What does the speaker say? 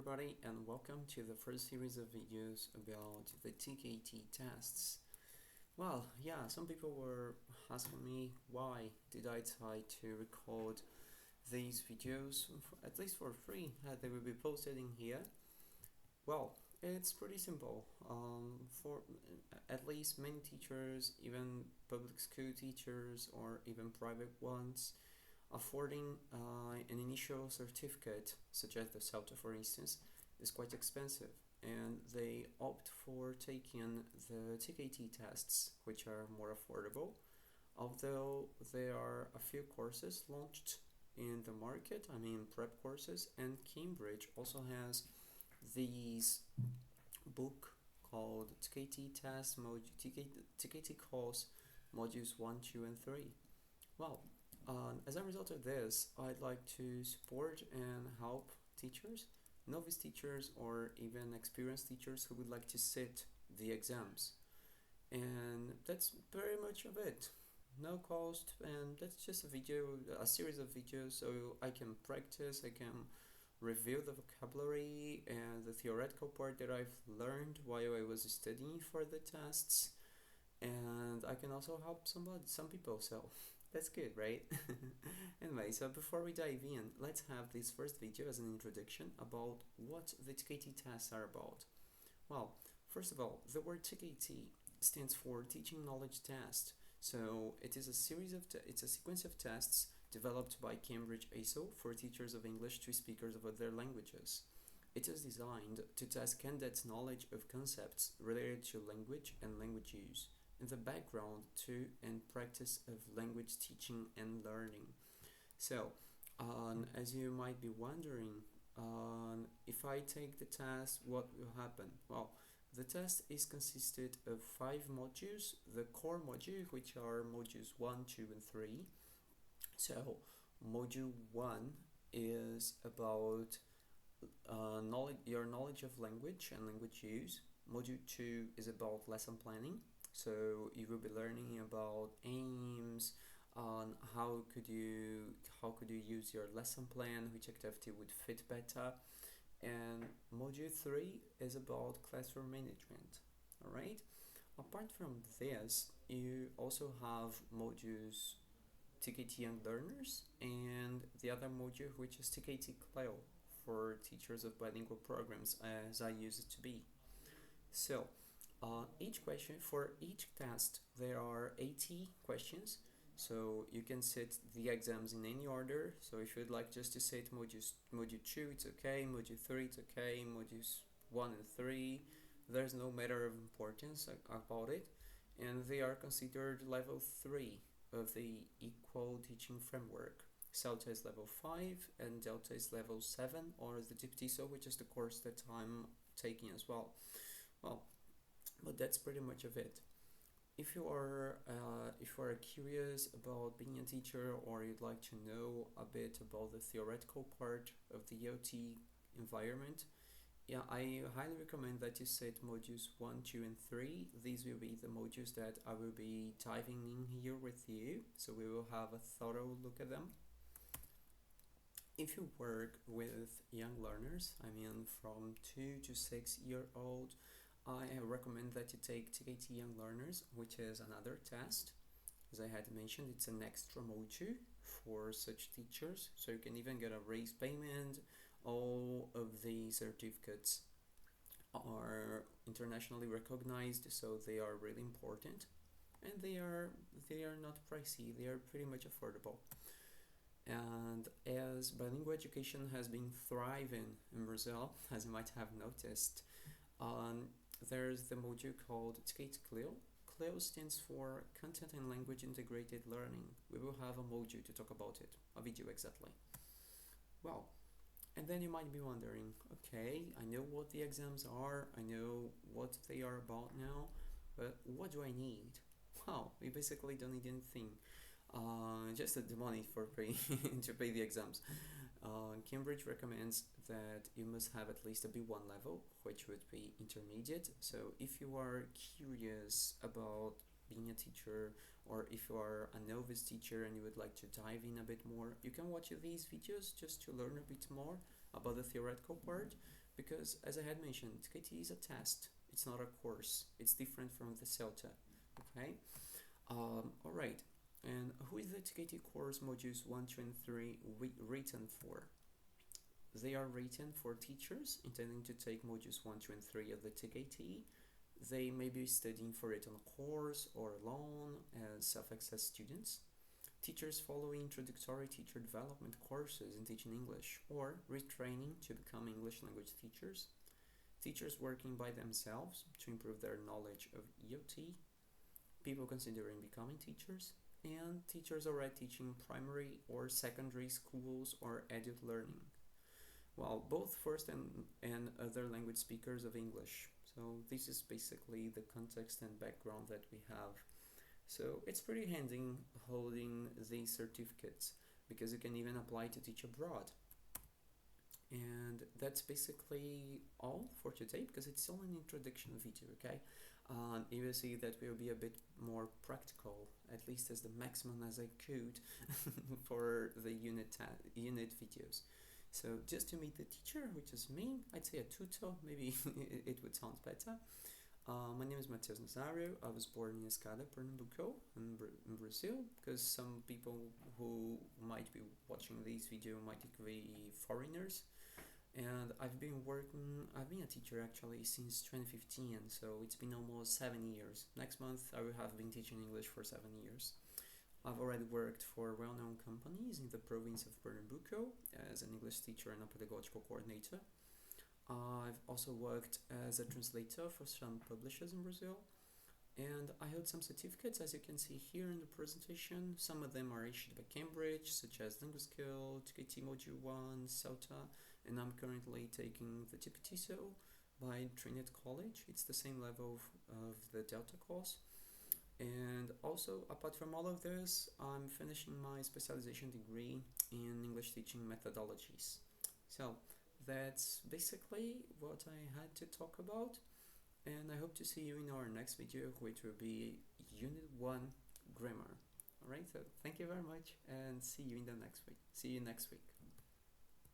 everybody, and welcome to the first series of videos about the TKT tests. Well, yeah, some people were asking me why did I decide to record these videos, at least for free, they will be posted in here. Well, it's pretty simple. For at least many teachers, even public school teachers or even private ones, affording an initial certificate, such as the CELTA for instance, is quite expensive, and they opt for taking the TKT tests, which are more affordable, although there are a few courses launched in the market, prep courses, and Cambridge also has these book called TKT test TKT course modules 1, 2, and 3. Well, as a result of this, I'd like to support and help teachers, novice teachers, or even experienced teachers who would like to sit the exams. And that's very much of it. No cost, and that's just a series of videos, so I can practice, I can review the vocabulary and the theoretical part that I've learned while I was studying for the tests, and I can also help some people, so that's good, right? Anyway, so before we dive in, let's have this first video as an introduction about what the TKT tests are about. Well, first of all, the word TKT stands for Teaching Knowledge Test. So it is a sequence of tests developed by Cambridge ASO for teachers of English to speakers of other languages. It is designed to test candidates' knowledge of concepts related to language and language use, in the background to and practice of language teaching and learning. So, as you might be wondering, if I take the test, what will happen? Well, the test is consisted of 5 modules, the core module, which are modules 1, 2, and 3. So, module 1 is about your knowledge of language and language use. Module 2 is about lesson planning. So you will be learning about aims, on how could you use your lesson plan, which activity would fit better. And module 3 is about classroom management. All right. Apart from this, you also have modules TKT Young Learners and the other module, which is TKT Cleo for teachers of bilingual programs, as I used it to be. So each question, for each test, there are 80 questions, so you can sit the exams in any order. So if you'd like just to sit module 2, it's okay, module 3, it's okay, modules 1 and 3, there's no matter of importance about it, and they are considered level 3 of the Equal Teaching Framework. CELTA is level 5 and Delta is level 7, or the TPTSO, which is the course that I'm taking as well. Well, but that's pretty much of it. If you are curious about being a teacher, or you'd like to know a bit about the theoretical part of the OT environment, yeah, I highly recommend that you sit modules 1, 2, and 3. These will be the modules that I will be diving in here with you, so we will have a thorough look at them. If you work with young learners, from 2 to 6 year old, I recommend that you take TKT Young Learners, which is another test. As I had mentioned, it's an extra module for such teachers, so you can even get a raised payment. All of these certificates are internationally recognized, so they are really important, and they are not pricey. They are pretty much affordable. And as bilingual education has been thriving in Brazil, as you might have noticed, there's the module called TKT Cleo. Cleo stands for Content and Language Integrated Learning. We will have a module to talk about it, a video exactly. Well, and then you might be wondering, okay, I know what the exams are, I know what they are about now, but what do I need? Well, we basically don't need anything. Just the money for pay to pay the exams. Cambridge recommends that you must have at least a B1 level, which would be intermediate. So if you are curious about being a teacher, or if you are a novice teacher and you would like to dive in a bit more, you can watch these videos just to learn a bit more about the theoretical part. because as I had mentioned, TKT is a test. It's not a course. It's different from the CELTA. Okay. All right. And who is the TKT course modules 1, 2, and 3 written for? They are written for teachers intending to take modules 1, 2, and 3 of the TKT. They may be studying for it on a course or alone as self-access students. Teachers following introductory teacher development courses in teaching English or retraining to become English language teachers. Teachers working by themselves to improve their knowledge of EOT. People considering becoming teachers. And teachers already teaching primary or secondary schools or adult learning. Well, both first and other language speakers of English. So this is basically the context and background that we have. So it's pretty handy holding these certificates because you can even apply to teach abroad. And that's basically all for today because it's still an introduction video, okay? You will see that will be a bit more practical, at least as the maximum as I could for the unit videos. So just to meet the teacher, which is me, I'd say a tutor, maybe it would sound better. My name is Matheus Nazario. I was born in Escada, Pernambuco, in Brazil, because some people who might be watching this video might be foreigners. And I've been a teacher actually since 2015, so it's been almost 7 years. Next month I will have been teaching English for 7 years. I've already worked for well-known companies in the province of Pernambuco as an English teacher and a pedagogical coordinator. I've also worked as a translator for some publishers in Brazil, and I hold some certificates as you can see here in the presentation. Some of them are issued by Cambridge, such as LinguaSkill, TKT Module 1, CELTA, and I'm currently taking the TPTSO by Trinity College. It's the same level of the Delta course. And also, apart from all of this, I'm finishing my specialization degree in English teaching methodologies. So that's basically what I had to talk about, and I hope to see you in our next video, which will be Unit 1 Grammar. Alright, so thank you very much and see you in the next week. See you next week.